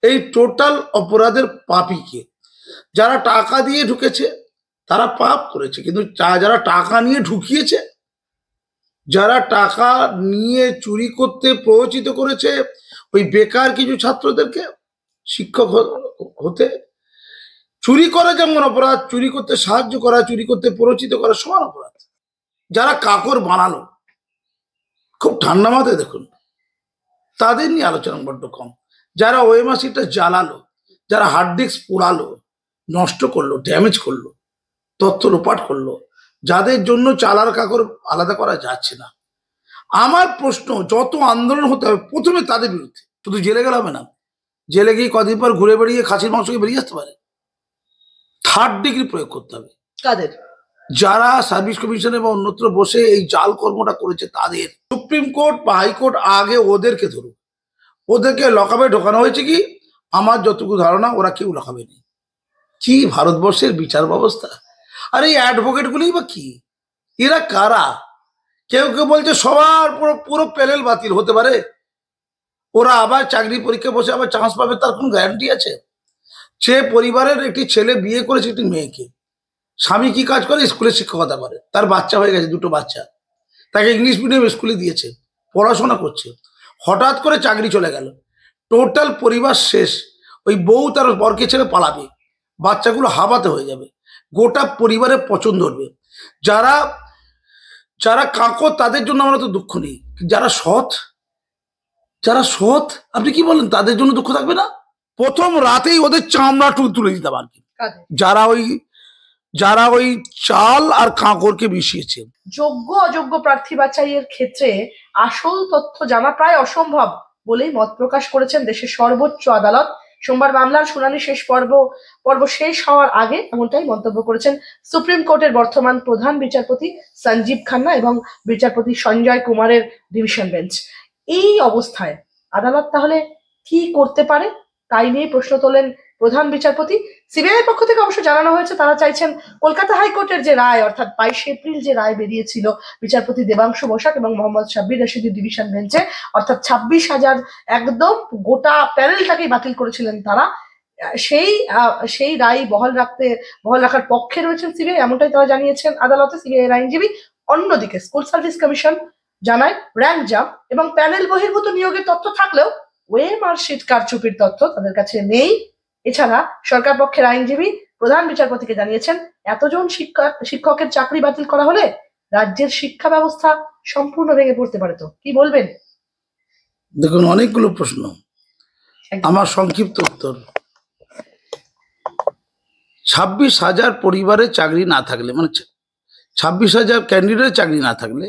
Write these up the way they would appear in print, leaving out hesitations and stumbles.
এই টোটাল অপরাধের পাপী কে? যারা টাকা দিয়ে ঢুকেছে তারা পাপ করেছে, কিন্তু যারা টাকা নিয়ে ঢুকিয়েছে, যারা টাকা নিয়ে চুরি করতে প্ররোচিত করেছে ওই বেকার কিছু ছাত্রদেরকে শিক্ষক হতে, চুরি করা যেমন অপরাধ, চুরি করতে সাহায্য করা, চুরি করতে প্ররোচিত করা সমান অপরাধ। যারা কাকর বানালো খুব ঠান্ডা মাথায় দেখুন, তাদের নিয়ে আলোচনা বড্ড কম। যারা ওএমআরসিটা জ্বালালো, যারা হার্ড ডিস্ক পোড়ালো, নষ্ট করলো, ড্যামেজ করলো, তথ্য লোপাট করলো, যাদের জন্য চালার কাকর আলাদা করা যাচ্ছে না, আমার প্রশ্ন, যত আন্দোলন হতে হবে প্রথমে তাদের বিরুদ্ধে। শুধু জেলে গেলে হবে না, জেলে গিয়ে কদিন পর ঘুরে বেরিয়ে খাসির মাংসকে বেরিয়ে আসতে পারে। থার্ড ডিগ্রি প্রয়োগ করতে হবে কাদের? যারা সার্ভিস কমিশনে বা অন্যত্র বসে এই জাল কর্মটা করেছে তাদের। সুপ্রিম কোর্ট বা হাইকোর্ট আগে ওদেরকে ধরুক, ওদেরকে লকআপে ঢোকানো হয়েছে কি আমার যতটুকু ধারণা ওরা কেউ লকআপে নেই। কি ভারতবর্ষের বিচার ব্যবস্থা! আর এই অ্যাডভোকেট গুলোই বা কি? এরা কারা? কেউ কেউ বলছে সবার পুরো প্যানেল বাতিল হতে পারে, ওরা আবার চাকরি পরীক্ষা বসে আবার চান্স পাবে, তার কোন গ্যারান্টি আছে? সে পরিবারের একটি ছেলে বিয়ে করেছে একটি মেয়েকে, স্বামী কি কাজ করে? স্কুলে শিক্ষকতা করে, তার বাচ্চা হয়ে গেছে, দুটো বাচ্চা, তাকে ইংলিশ মিডিয়াম স্কুলে দিয়েছে, পড়াশোনা করছে, হঠাৎ করে চাকরি চলে গেল, টোটাল পরিবার শেষ। ওই বউ তার বরকে ছেড়ে পালাবে, বাচ্চাগুলো হাবাতে হয়ে যাবে, গোটা পরিবারের পছন্দ ধরবে। যারা যারা কাকর তাদের জন্য আমরা তো দুঃখ নেই, যারা সৎ, যারা সৎ আপনি কি বলেন তাদের জন্য দুঃখ থাকবে না? প্রথম রাতেই ওদের চামড়া তুলে দিতাম আর কি, যারা ওই চাল আর কাঁকরকে মিশিয়েছে। যোগ্য অযোগ্য প্রার্থী বাছাইয়ের ক্ষেত্রে আসল তথ্য জানা প্রায় অসম্ভব বলেই মত প্রকাশ করেছেন দেশের সর্বোচ্চ আদালত। সোমবার মামলার শুনানি পর্ব শেষ হওয়ার আগে এমনটাই মন্তব্য করেছেন সুপ্রিম কোর্টের বর্তমান প্রধান বিচারপতি সঞ্জীব খান্না এবং বিচারপতি সঞ্জয় কুমারের ডিভিশন বেঞ্চ। এই অবস্থায় আদালত তাহলে কি করতে পারে তাই নিয়ে প্রশ্ন তোলেন প্রধান বিচারপতি। সিবিআই পক্ষ থেকে অবশ্য জানানো হয়েছে তারা চাইছেন কলকাতা হাইকোর্টের যে রায়, অর্থাৎ 22 এপ্রিল যে রায় বেরিয়েছিল বিচারপতি দেবাংশু বসাক এবং মোহাম্মদ সাব্বির রশিদের ডিভিশন বেঞ্চে, অর্থাৎ 26,000 একদম গোটা প্যানেলটাকেই বাতিল করেছিলেন তারা, সেই রায় বহাল রাখার পক্ষে রয়েছেন সিবিআই, এমনটাই তারা জানিয়েছেন আদালতে সিবিআই এর আইনজীবী। অন্যদিকে স্কুল সার্ভিস কমিশন জানায় র্যাঙ্ক জাম্প এবং প্যানেল বহির্ভূত নিয়োগের তথ্য থাকলেও ওএমআর-শিট কারচুপির তথ্য তাদের কাছে নেই। এছাড়া সরকার পক্ষের আইনজীবী প্রধান বিচারপতিকে জানিয়েছেন এতজন শিক্ষকের চাকরি বাতিল করা হলে রাজ্যের শিক্ষা ব্যবস্থা সম্পূর্ণ ভেঙে পড়তে পারে। তো কি বলবেন? দেখুন, অনেকগুলো প্রশ্ন, আমার সংক্ষিপ্ত উত্তর। 26,000 পরিবারের চাকরি না থাকলে, মানে 26,000 ক্যান্ডিডেটের চাকরি না থাকলে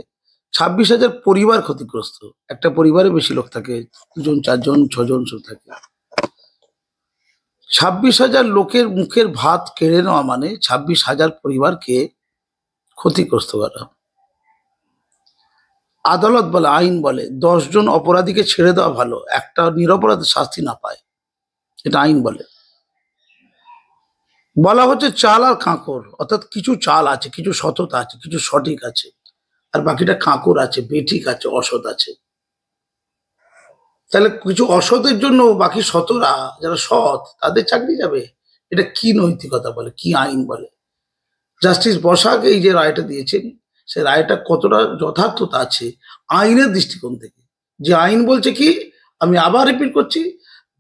26,000 পরিবার ক্ষতিগ্রস্ত। একটা পরিবারে বেশি লোক থাকে, 2জন 4জন 6জন সব থাকে। 26,000 লোকের মুখের ভাত কেড়ে নেওয়া মানে 26,000 পরিবারকে ক্ষতিগ্রস্ত করা। আদালত বলে, আইন বলে 10 জন অপরাধীকে ছেড়ে দেওয়া ভালো, একটা নিরপরাধ শাস্তি না পায়, এটা আইন বলে। বলা হচ্ছে চাল আর কাঁকর, অর্থাৎ কিছু চাল আছে, কিছু সততা আছে, কিছু সঠিক আছে, আর বাকিটা কাঁকর আছে, বেঠিক আছে, অসৎ আছে। তাহলে কিছু অসতের জন্য বাকি সতরা যারা সৎ তাদের চাকরি যাবে? এটা কি নৈতিকতা বলে, কি আইন বলে? জাস্টিস বসাক এই যে রায়টা দিয়েছেন, সে রায়টা কতটা যথার্থতা আছে আইনের দৃষ্টিকোণ থেকে? যে আইন বলছে কি, আমি আবার রিপিট করছি,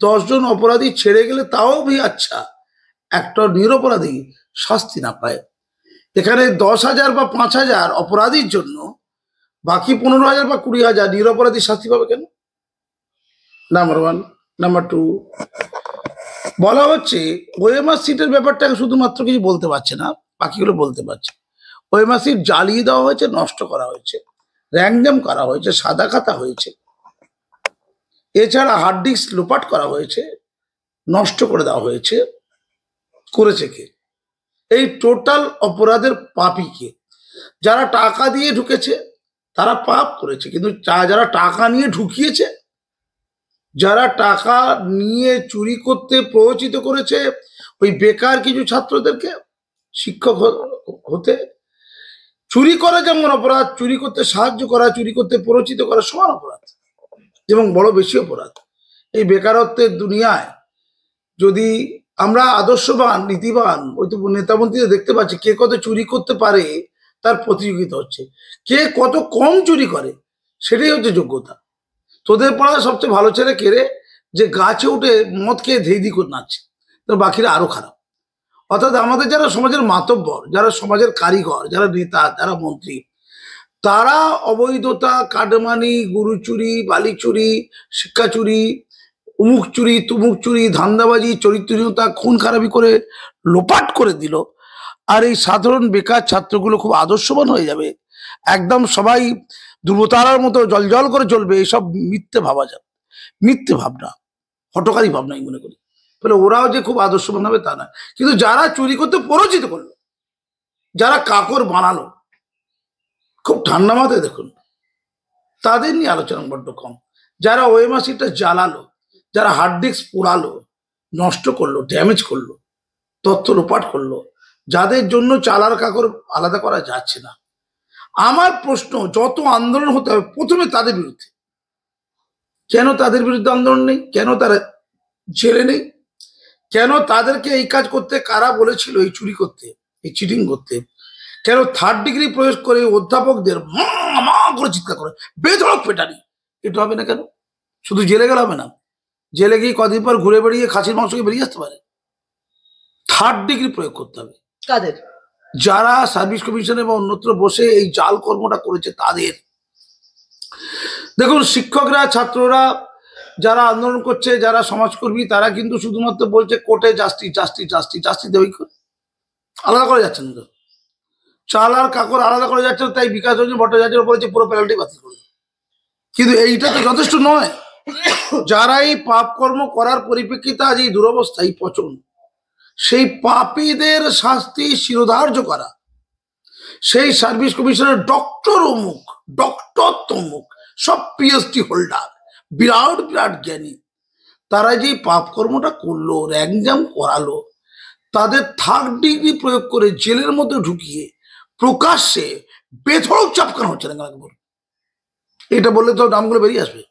10 জন অপরাধী ছেড়ে গেলে তাও ভি আচ্ছা, একটা নিরপরাধী শাস্তি না পায়। এখানে 10,000 বা 5,000 অপরাধীর জন্য বাকি 15,000 বা 20,000 নিরপরাধী শাস্তি পাবে কেন? নাম্বার 1। নাম্বার 2, বলা হচ্ছে ওএমআর সিটের ব্যাপারটাকে শুধুমাত্র কিছু বলতে পারছে না, বাকিগুলো বলতে পারছে। ওএমআর সিট জ্বালিয়ে দেওয়া হয়েছে, নষ্ট করা হয়েছে, র্যাঙ্কজাম করা হয়েছে, সাদা খাতা হয়েছে, এছাড়া হার্ড ডিস্ক লোপাট করা হয়েছে, নষ্ট করে দেওয়া হয়েছে। করেছে কে? এই টোটাল অপরাধের পাপী কে? যারা টাকা দিয়ে ঢুকেছে তারা পাপ করেছে, কিন্তু যারা টাকা নিয়ে ঢুকিয়েছে, যারা টাকা নিয়ে চুরি করতে প্ররোচিত করেছে ওই বেকার কিছু ছাত্রদেরকে শিক্ষক হতে, চুরি করা যেমন অপরাধ, চুরি করতে সাহায্য করা, চুরি করতে প্ররোচিত করা সমান অপরাধ এবং বড় বেশি অপরাধ। এই বেকারত্বের দুনিয়ায় যদি আমরা আদর্শবান নীতিবান ওই তো নেতামন্ত্রীদের দেখতে পাচ্ছি কে কত চুরি করতে পারে তার প্রতিযোগিতা হচ্ছে, কে কত কম চুরি করে সেটাই হচ্ছে যোগ্যতা। তোদের পাড়া সবচেয়ে ভালো ছেলে কেড়ে যে গাছে উঠে মদ খেয়ে ধেই করে নাচছে, তো বাকিরা আরো খারাপ। অর্থাৎ আমাদের যারা সমাজের মাতব্বর, যারা সমাজের কারিগর, যারা নেতা, যারা মন্ত্রী, তারা অবৈধতা, কাটমানি, গরু চুরি, বালি চুরি, শিক্ষা চুরি, উমুক চুরি, তুমুক চুরি, ধান্দাবাজি, চরিত্রহীনতা, খুন খারাপি করে লোপাট করে দিল। আর এই সাধারণ বেকার ছাত্রগুলো খুব আদর্শবান হয়ে যাবে, একদম সবাই ধ্রুবতারার মতো জল করে চলবে, এইসব মিথ্যে ভাবা যাবে, মিথ্যে ভাবনা, হটকারী ভাবনা আমি মনে করি। ফলে ওরাও যে খুব আদর্শবান হবে তা না, কিন্তু যারা চুরি করতে প্ররোচিত করলো, যারা কাকড় বানালো, খুব ঠান্ডা মাথায় দেখুন তাদের নিয়ে আলোচনা বড্ড কম। যারা ওএমআরসিটা জ্বালালো, যারা হার্ড ডিস্ক পোড়ালো, নষ্ট করলো, ড্যামেজ করলো, তথ্য লোপাট করলো, যাদের জন্য চালার কাকড় আলাদা করা যাচ্ছে না, আমার প্রশ্ন যত আন্দোলন হতে হবে প্রথমে তাদের বিরুদ্ধে। কেন তাদের বিরুদ্ধে আন্দোলন নেই? কেন তারা জেলে নেই? কেন তাদেরকে এই কাজ করতে কারা বলেছিল, এই চুরি করতে, এই চিটিং করতে? কেন থার্ড ডিগ্রি প্রয়োগ করে অধ্যাপকদের মা মা করে চিৎকার করে বেধড়ক পেটানি? এটা হবে না কেন? শুধু জেলে গেলে হবে না, জেলে গিয়ে কদিন পর ঘুরে বেরিয়ে খাসির মাংসকে বেরিয়ে আসতে পারে। থার্ড ডিগ্রি প্রয়োগ করতে হবে কাদের? যারা সার্ভিস কমিশনে বা অন্যত্র বসে এই জাল কর্মটা করেছে তাদের। দেখুন, শিক্ষকরা, ছাত্ররা যারা আন্দোলন করছে, যারা সমাজকর্মী, তারা কিন্তু শুধুমাত্র বলছে কোর্টে জাস্টিস জাস্টিস জাস্টিস জাস্টিস দেবে, আলাদা করা যাচ্ছে না। তো চাল আর কাকড় আলাদা করা যাচ্ছে না, তাই বিকাশ রঞ্জন ভট্টাচার্য বলেছে পুরো প্যানেলটি বাতিল করবে। কিন্তু এইটা তো যথেষ্ট নয়। যারা এই পাপ কর্ম করার পরিপ্রেক্ষিতে আজ এই দুরবস্থা, এই পচন, সেই পাপীদের শাস্তি শিরোধার্য করা, সেই সার্ভিস কমিশনের ডক্টর অমুক, ডক্টর তমুক, সব পিএইচডি হোল্ডার, বিরাট বিরাট জ্ঞানী, তারা যে পাপ কর্মটা করলো, র্যাংজাম করালো, তাদের থার্ড ডিগ্রি প্রয়োগ করে জেলের মধ্যে ঢুকিয়ে প্রকাশ্যে বেধড়ক চাপকানো হচ্ছে না। এটা বললে তো নামগুলো বেরিয়ে আসবে,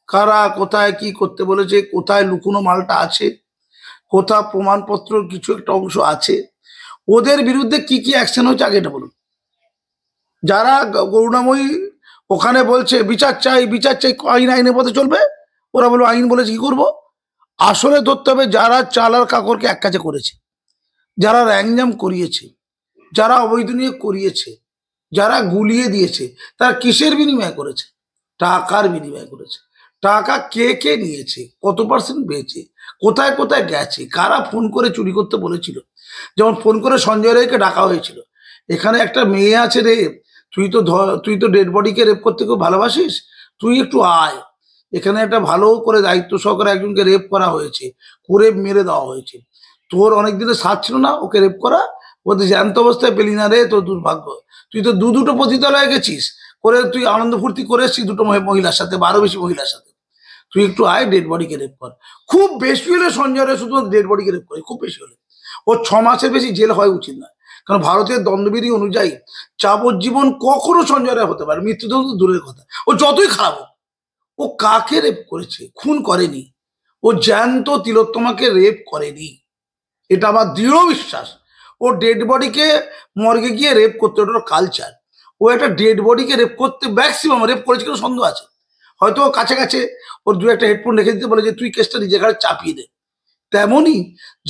কারা কোথায় কি করতে বলেছে, কোথায় লুকোনো মালটা আছে, কোথা প্রমাণপত্র কিছু একটা অংশ আছে, ওদের বিরুদ্ধে কি কি অ্যাকশন হয়েছে আগে এটা বলুন। যারা করুণাময়ী ওখানে বলছে বিচার চাই বিচার চাই, আইন আইনের পথে চলবে, ওরা বলবো আইন বলেছে কি করবো। আসলে ধরতে হবে যারা চালার কাকরকে এক কাছে করেছে, যারা র্যাংজাম করিয়েছে, যারা অবৈধ নিয়ে করিয়েছে, যারা গুলিয়ে দিয়েছে, তারা কিসের বিনিময়ে করেছে? টাকার বিনিময়ে করেছে। টাকা কে কে নিয়েছে, কত পার্সেন্ট পেয়েছে, কোথায় কোথায় গেছে, কারা ফোন করে চুরি করতে বলেছিল। যেমন ফোন করে সঞ্জয় রায়কে ডাকা হয়েছিল, এখানে একটা মেয়ে আছে রে, তুই তো ডেড বডিকে রেপ করতে খুব ভালোবাসিস, তুই একটু আয়, এখানে একটা ভালো করে দায়িত্ব সহকারে একজনকে রেপ করা হয়েছে, করে মেরে দেওয়া হয়েছে, তোর অনেক দিনের সাথ ছিল না ওকে রেপ করা, ওদের জ্যান্ত অবস্থায় পেলি না রে, তোর দুর্ভাগ্য। তুই তো দুটো পতিতালয়ে গেছিস, করে তুই আনন্দ ফুর্তি করে এসছিস দুটো মহিলার সাথে, 12 বেশি মহিলার সাথে, তুই একটু আয় ডেড বডিকে রেপ কর। খুব বেশি হলে সঞ্জয় রায় শুধুমাত্র ডেড বডিকে রেপ করে, খুব বেশি হলে ওর 6 মাসের বেশি জেল হওয়া উচিত না, কারণ ভারতের দণ্ডবিধি অনুযায়ী যাবজ্জীবন কখনো সঞ্জয় রায় হতে পারে, মৃত্যুদণ্ড দূরের কথা। ও যতই খারাপ হোক, ও কাকে রেপ করেছে? খুন করেনি, ও জ্যান্ত তিলোত্তমাকে রেপ করেনি, এটা আমার দৃঢ় বিশ্বাস। ও ডেড বডিকে মর্গে গিয়ে রেপ করতে, ওটার কালচার। ও একটা ডেড বডিকে রেপ করতে ম্যাক্সিমাম রেপ করেছে কিনা সন্দেহ আছে, হয়তো ও কাছে কাছে ওর দু একটা হেডফোন রেখে দিতে বলে যে তুই কেসটা নিজের ঘাড়ে চাপিয়ে দে। তেমনই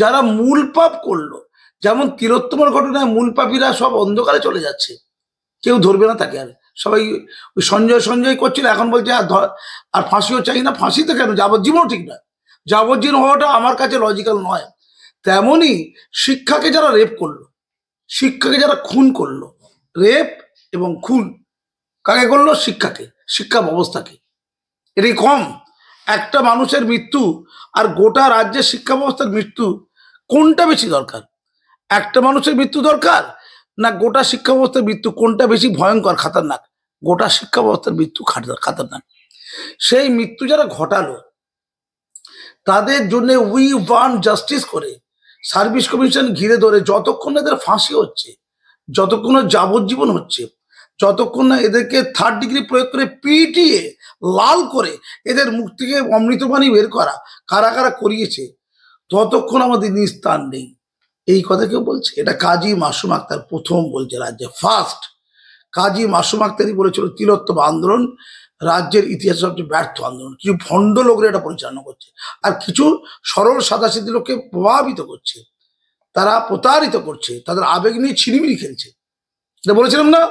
যারা মূল পাপ করলো, যেমন তিলোত্তমার ঘটনায় মূল পাপীরা সব অন্ধকারে চলে যাচ্ছে, কেউ ধরবে না তাকে, আর সবাই ওই সঞ্জয় সঞ্জয় করছিল, এখন বলছে আর ফাঁসিও চাই না। ফাঁসি তো কেন, যাবজ্জীবনও ঠিক না, যাবজ্জীবন হওয়াটা আমার কাছে লজিক্যাল নয়। তেমনই শিক্ষাকে যারা রেপ করলো, শিক্ষাকে যারা খুন করলো, রেপ এবং খুন কাকে করলো? শিক্ষাকে, শিক্ষা ব্যবস্থাকে। এটাই কম? একটা মানুষের মৃত্যু আর গোটা রাজ্যের শিক্ষা ব্যবস্থার মৃত্যু, কোনটা বেশি দরকার? একটা মানুষের মৃত্যু দরকার না গোটা শিক্ষা ব্যবস্থার মৃত্যু? কোনটা বেশি ভয়ঙ্কর, খাতারনাক? গোটা শিক্ষা ব্যবস্থার মৃত্যু খাতারনাক। সেই মৃত্যু যারা ঘটালো তাদের জন্য উই ওয়ান্ট জাস্টিস করে সার্ভিস কমিশন ঘিরে ধরে যতক্ষণ এদের ফাঁসি হচ্ছে, যতক্ষণ যাবজ্জীবন হচ্ছে, যতক্ষণ না এদেরকে থার্ড ডিগ্রি প্রয়োগ করে পিটিয়ে লাল করে এদের মুখ থেকে অমৃতবাণী বের করা, কারা কারা করিয়েছে, ততক্ষণ আমাদের নিস্তার নেই। এই কথা কেউ বলছে? এটা কাজী মাসুম আক্তার প্রথম বলছে রাজ্যে, ফার্স্ট। কাজী মাসুম আক্তারই বলেছিল তিলোত্তম আন্দোলন রাজ্যের ইতিহাসে সবচেয়ে ব্যর্থ আন্দোলন। কিছু ভণ্ড লোকরা এটা পরিচালনা করছে, আর কিছু সরল সাদাসিধি লোককে প্রভাবিত করছে, তারা প্রতারিত করছে, তাদের আবেগ নিয়ে ছিনিমিনি খেলছে। এটা বলেছিলাম না,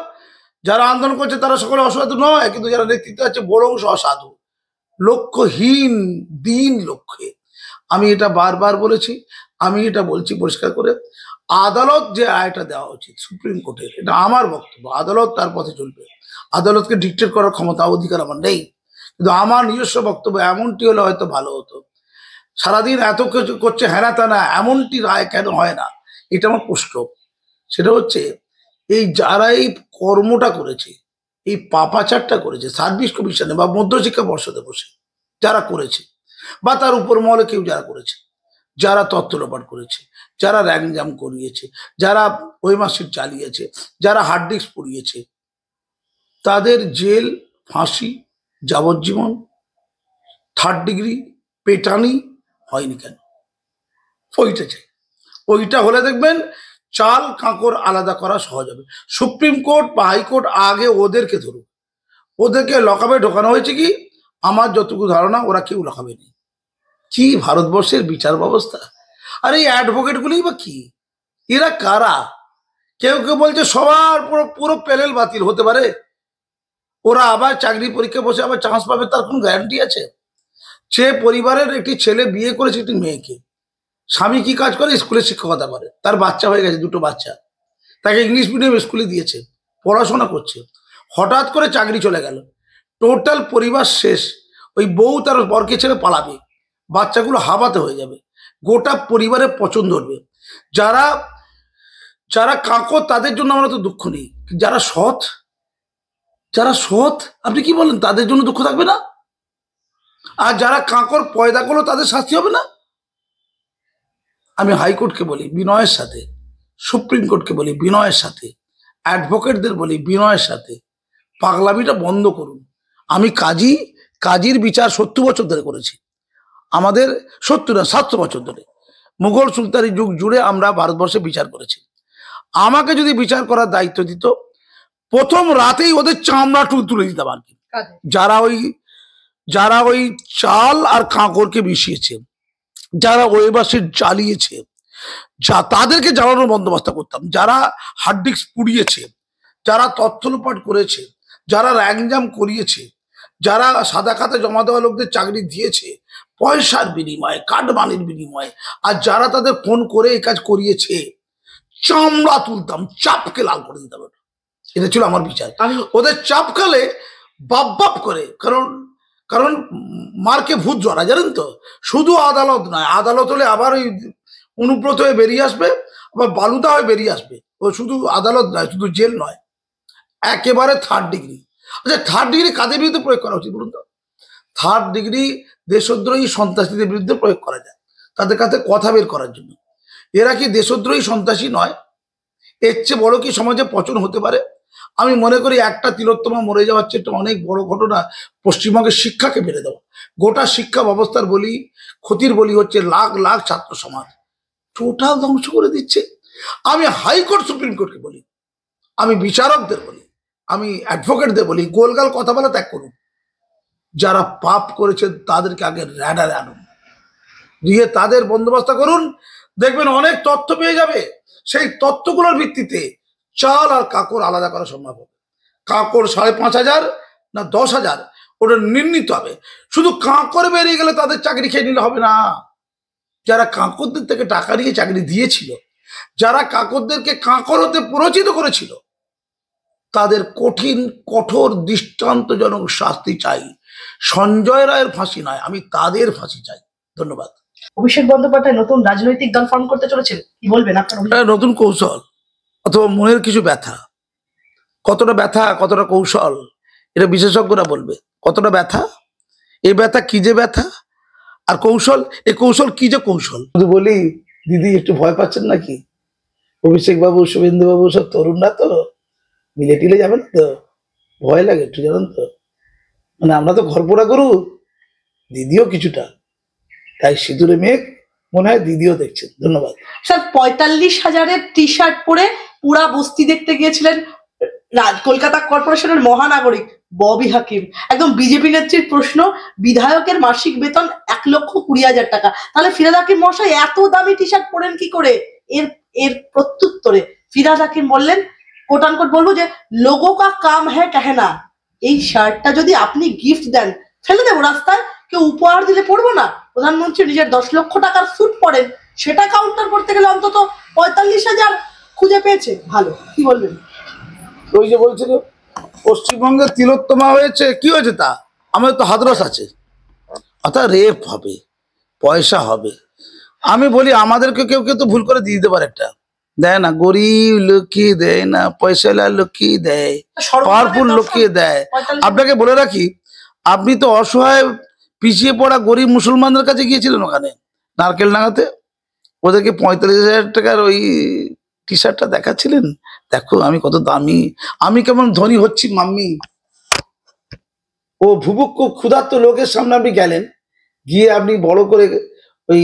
যারা আন্দোলন করছে তারা সকলে অসাধু নয়, কিন্তু যারা নেতৃত্বে আছে বড় অংশ অসাধু, লক্ষ্যহীন, দিন লক্ষ্যে। আমি এটা বারবার বলেছি, আমি এটা বলছি পরিষ্কার করে, আদালত যে রায়টা দেওয়া উচিত সুপ্রিম কোর্টের, এটা আমার বক্তব্য, আদালত তার পথে চলবে, আদালতকে ডিকটেট করার ক্ষমতা অধিকার আমার নেই। কিন্তু আমার নিজস্ব বক্তব্য এমনটি হলে হয়তো ভালো হতো। সারাদিন এত কিছু করছে হ্যানা ত্যানা, এমনটি রায় কেন হয় না, এটা আমার প্রশ্ন। সেটা হচ্ছে, এই যারা এই কর্মটা করেছে, এই পাপাচারটা করেছে সার্ভিস কমিশনে বা মধ্যশিক্ষা পর্ষদে বসে যারা করেছে, বা তার উপর মহলে কেউ যারা করেছে, যারা তথ্য লোপাট করেছে, যারা র্যাঙ্ক জাম করিয়েছে, যারা ওই মার্কশিট চালিয়েছে, যারা হার্ড ডিস্ক পুড়িয়েছে, তাদের জেল, ফাঁসি, যাবজ্জীবন, 3rd ডিগ্রি, পেটানি হয়নি কেন? ওইটা চাই। ওইটা হলে দেখবেন চাল কাঁকর আলাদা করা সহজ হবে। সুপ্রিম কোর্ট বা হাইকোর্ট আগে ওদেরকে ধরুক, ওদেরকে লকআপে ঢোকানো হয়েছে কি, আমার যতটুকু ধারণা ওরা কেউ লকআপে নেই। কি ভারতবর্ষের বিচার ব্যবস্থা! আর এই অ্যাডভোকেটগুলি বা কি, এরা কারা? কেউ কেউ বলছে সবার পুরো পুরো প্যানেল বাতিল হতে পারে, ওরা আবার চাকরি পরীক্ষা বসে আবার চান্স পাবে, তার কোনো গ্যারান্টি আছে? সে পরিবারের একটি ছেলে বিয়ে করেছে একটি মেয়েকে, স্বামী কি কাজ করে? স্কুলে শিক্ষকতা করে, তার বাচ্চা হয়ে গেছে, 2টো বাচ্চা, তাকে ইংলিশ মিডিয়াম স্কুলে দিয়েছে, পড়াশোনা করছে, হঠাৎ করে চাকরি চলে গেল, টোটাল পরিবার শেষ। ওই বউ তার বরকে ছেড়ে পালাবে, বাচ্চাগুলো হাবাতে হয়ে যাবে, গোটা পরিবারের পছন্দ ধরবে। যারা যারা কাঁকর তাদের জন্য আমরা তো দুঃখ নেই, যারা সৎ, যারা সৎ, আপনি কি বলেন তাদের জন্য দুঃখ থাকবে না? আর যারা কাঁকর পয়দা করলো তাদের শাস্তি হবে না? আমি হাইকোর্টকে বলি বিনয়ের সাথে, সুপ্রিম কোর্টকে বলি বিনয়ের সাথে, অ্যাডভোকেটদের বলি বিনয়ের সাথে, পাগলামিটা বন্ধ করুন। আমি কাজীর বিচার 70 বছর ধরে করেছি, আমাদের 70 না 700 বছর ধরে, মুঘল সুলতানি যুগ জুড়ে আমরা ভারতবর্ষে বিচার করেছি। আমাকে যদি বিচার করার দায়িত্ব দিত, প্রথম রাতেই ওদের চামড়া তুলে দিতাম আর কি। কাদের? যারা ওই চাল আর কাঁকরকে মিশিয়েছে, যারা ওয়েবাসির জ্বালিয়েছে, তাদেরকে জ্বালানোর বন্দোবস্ত করতাম। যারা হার্ড ডিস্ক পুড়িয়েছে, যারা তথ্য লোপাট করেছে, যারা র্যাঙ্কজাম করিয়েছে, যারা সাদা খাতা জমা দেওয়া লোকদের চাকরি দিয়েছে পয়সার বিনিময়ে, কাটমানির বিনিময়ে, আর যারা তাদের ফোন করে এই কাজ করিয়েছে, চামড়া তুলতাম, চাপকে লাল করে দিতাম। এটা ছিল আমার বিচার। ওদের চাপ খালে বাপ করে, কারণ কারণ মার্কে ভূত জড়া, জানেন তো। শুধু আদালত নয়, আদালত হলে আবার ওই অনুব্রত হয়ে বেরিয়ে আসবে, আবার বালুদা হয়ে বেরিয়ে আসবে। ও শুধু আদালত নয়, শুধু জেল নয়, একেবারে 3rd ডিগ্রি। আচ্ছা, 3rd ডিগ্রি কাদের বিরুদ্ধে প্রয়োগ করা উচিত বলুন তো? 3rd ডিগ্রি দেশদ্রোহী সন্ত্রাসীদের বিরুদ্ধে প্রয়োগ করা যায়, তাদের কাছে কথা বের করার জন্য। এরা কি দেশদ্রোহী সন্ত্রাসী নয়? এর চেয়ে বড় কি সমাজে পচন হতে পারে? আমি মনে করি একটা তিলোত্তমা মরে যাওয়ার চেয়ে একটা অনেক বড় ঘটনা পশ্চিমবঙ্গের শিক্ষাকে মেরে দেওয়া। গোটা শিক্ষা ব্যবস্থার বলি, ক্ষতির বলি হচ্ছে লাখ লাখ ছাত্র সমাজ, টোটাল ধ্বংস করে দিচ্ছে। আমি হাইকোর্ট সুপ্রিম কোর্টকে বলি, আমি বিচারকদের বলি, আমি অ্যাডভোকেটদের বলি, গোলগাল কথা বলা ত্যাগ করুন। যারা পাপ করেছে তাদেরকে আগে র্যাডারে আনুন, দিয়ে তাদের বন্দোবস্ত করুন, দেখবেন অনেক তথ্য পেয়ে যাবে। সেই তথ্যগুলোর ভিত্তিতে চাল আর কাঁকর আলাদা করা সম্ভব হবে। কাঁকর 5,500 না 10,000 ওটা নির্ণীত হবে। শুধু কাঁকর বেরিয়ে গেলে তাদের চাকরি খেয়ে নিলে হবে না। যারা কাঁকরদের থেকে টাকা নিয়ে চাকরি দিয়েছিল, যারা কাঁকরদেরকে কাঁকর হতে প্ররোচিত করেছিল, তাদের কঠোর দৃষ্টান্তজনক শাস্তি চাই। সঞ্জয় রায়ের ফাঁসি নয়, আমি তাদের ফাঁসি চাই। ধন্যবাদ। অভিষেক বন্দ্যোপাধ্যায় নতুন রাজনৈতিক দল ফর্ম করতে চলেছেন, কি বলবেন আপনার? নতুন কৌশল অথবা মনের কিছু ব্যথা, কতটা ব্যথা কতটা কৌশল, এটা বিশেষজ্ঞরা বলবে। কতটা ব্যথা, এই ব্যথা কি যে ব্যথা, আর কৌশল, এই কৌশল কি যে কৌশল। শুধু বলি দিদি একটু ভয় পাচ্ছেন নাকি? অভিষেক বাবু, শুভেন্দু বাবু সব তরুণরা তো, মিলে টিলে যাবেন তো, ভয় লাগে একটু, জানেন তো। মানে আমরা তো ঘর পোড়া করু, দিদিও কিছুটা, তাই সিঁদুরে মেঘ মনে হয় দিদিও দেখছেন। ধন্যবাদ। স্যার 45,000-এর টি শার্ট পরে পুরা বস্তি দেখতে গিয়েছিলেন কলকাতা কর্পোরেশনের মহানাগরিক ববি হাকিম। একদম বিজেপি নেত্রীর প্রশ্ন, বিধায়কের মাসিক বেতন 1,20,000 টাকা, তাহলে ফিরহাদ হাকিম মশাই এত দামি টি শার্ট পরেন কি করে? এর এর প্রত্যুত্তরে ফিরহাদ হাকিম বললেন, কোট আনকোট বলবো যে, লোগো কা কাম হ্যায় কেহনা, এই শার্টটা যদি আপনি গিফট দেন ফেলে দেবো রাস্তায়, কেউ উপহার দিলে পরবো না। প্রধানমন্ত্রী নিজের 10 লক্ষ টাকার স্যুট পরেন, সেটা কাউন্টার করতে গেলে অন্তত 45,000 খুঁজে পেয়েছে। ভালো, কি বলবেন? ওই যে বলছিল পশ্চিমবঙ্গে তিলোত্তমা হয়েছে, কি হয়েছে তা? আমাদের তো হাতরস আছে, অর্থাৎ রেপ হবে, পয়সা হবে। আমি বলি আমাদেরকে কেউ কেউ তো ভুল করে দিয়ে দিতে পারে, একটা দেয় না, গরিব লোককে দেয় না, পয়সাওয়ালা লোককে দেয়, পাওয়ারফুল লোককে দেয়। আপনাকে বলে রাখি, আপনি তো অসহায় পিছিয়ে পড়া গরিব মুসলমানদের কাছে গিয়েছিলেন, ওখানে নারকেল ডাঙাতে, ওদেরকে 45,000 টাকার ওই টি শার্টটা দেখাচ্ছিলেন, দেখো আমি কত দামি, আমি কেমন ধনী হচ্ছি মাম্মি। ও ভুবুক্কু ক্ষুধার্ত লোকের সামনে আপনি গেলেন, গিয়ে আপনি বড় করে ওই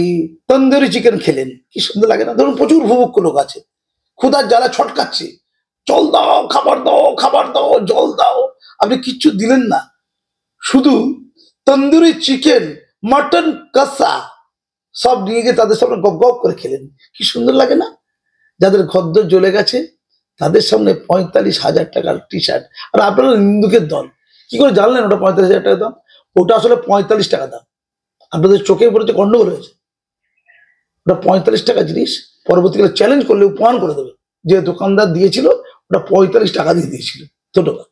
তন্দুরি চিকেন খেলেন, কি সুন্দর লাগে না? ধরুন প্রচুর ভুবুক্কু লোক আছে, ক্ষুধার জ্বালা ছটকাচ্ছে, জল দাও, খাবার দাও, খাবার দাও, জল দাও, আপনি কিচ্ছু দিলেন না, শুধু তন্দুরি চিকেন, মটন কষা সব নিয়ে গিয়ে তাদের সামনে গপ গপ করে খেলেন, কি সুন্দর লাগে না? যাদের ঘরদোর জ্বলে গেছে তাদের সামনে 45,000 টাকার টি শার্ট, আর আপনারা নিন্দুকের দল, কি করে জানলেন ওটা 45,000 টাকা দাম? ওটা আসলে 45 টাকা দাম, আপনাদের চোখে পড়েছে, গন্ডগোল হয়েছে। ওটা 45 টাকা জিনিস, পরবর্তীকালে চ্যালেঞ্জ করলে উপমান করে দেবে, যে দোকানদার দিয়েছিল ওটা 45 টাকা দিয়ে দিয়েছিল। ধন্যবাদ।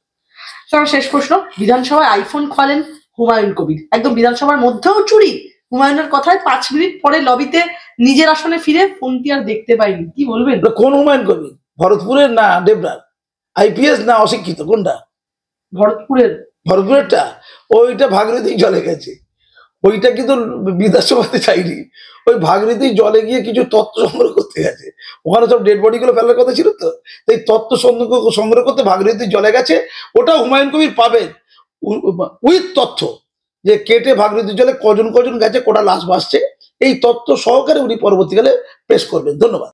স্যার শেষ প্রশ্ন, বিধানসভায় আইফোন খোয়ালেন হুমায়ুন কবির, একদম বিধানসভার মধ্যেও চুরি। হুমায়ুনের কথায় 5 মিনিট পরে লবিতে নিজের আসনে ফিরে ফোনটি আর দেখতে পাইনি, কি বলবেন? ওটা কোন হুমায়ুন কবির? ভরতপুরের না ডেবরার? আইপিএস না অশিক্ষিত, কোনটা? ভরতপুরের। ভরতপুরেরটা, ওইটা ভাগীরথী জলে গেছে, ওইটা কিন্তু বিধানসভাতে চাইনি, ওই ভাগীরথী জলে গিয়ে কিছু তথ্য সংগ্রহ করতে গেছে, ওখানে সব ডেড বডি গুলো ফেলার কথা ছিল, তো এই তথ্য সংগ্রহ করতে ভাগীরথী জলে গেছে। ওটা হুমায়ুন কবির পাবেন উইথ তথ্য, যে কেটে ভাগীরথী জলে কজন কজন গেছে, কোটা লাশ ভাসছে, এই তথ্য সহকারে উনি পরবর্তীকালে পেশ করবেন। ধন্যবাদ।